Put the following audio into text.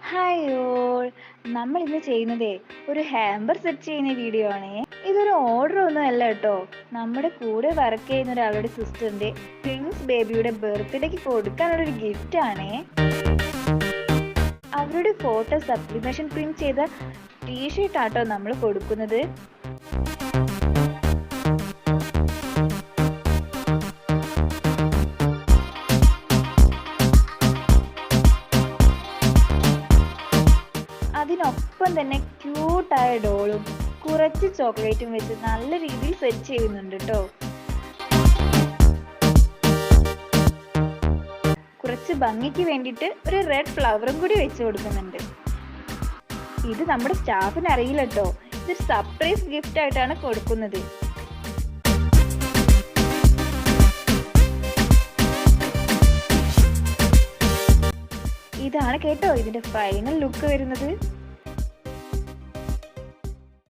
Hi all, നമ്മൾ ഇന്ന് ചെയ്യുന്നതേ ഒരു ഹാമ്പർ സെറ്റ് ചെയ്യുന്ന വീഡിയോ ആണേ. ഇതൊരു ഓർഡർ ഒന്നും അല്ല കേട്ടോ. നമ്മുടെ കൂടെ വർക്ക് ചെയ്യുന്ന ഒരാളുടെ സിസ്റ്ററിന്റെ ട്വിൻസ് ബേബിയുടെ ബർത്ത്ഡേക്ക് കൊടുക്കാനുള്ള ഒരു ഗിഫ്റ്റ് ആണേ. അവരുടെ ഫോട്ടോ സബ്ലിമേഷൻ പ്രിന്റ് ചെയ്ത ടീഷർട്ട് ആട്ടോ നമ്മൾ കൊടുക്കുന്നത്. അതിനൊപ്പം തന്നെ ക്യൂട്ടായ ഡോളും കുറച്ച് ചോക്ലേറ്റും വെച്ച് നല്ല രീതിയിൽ സെറ്റ് ചെയ്യുന്നുണ്ട് കേട്ടോ. കുറച്ച് ഭംഗിക്ക് വേണ്ടിയിട്ട് ഒരു റെഡ് ഫ്ലവറും കൂടി വെച്ച് കൊടുക്കുന്നുണ്ട്. ഇത് നമ്മുടെ സ്റ്റാഫിന് അറിയില്ല കേട്ടോ. ഇതൊരു സർപ്രൈസ് ഗിഫ്റ്റ് ആയിട്ടാണ് കൊടുക്കുന്നത്. ഇതാണ് കേട്ടോ ഇതിന്റെ ഫൈനൽ ലുക്ക് വരുന്നത്.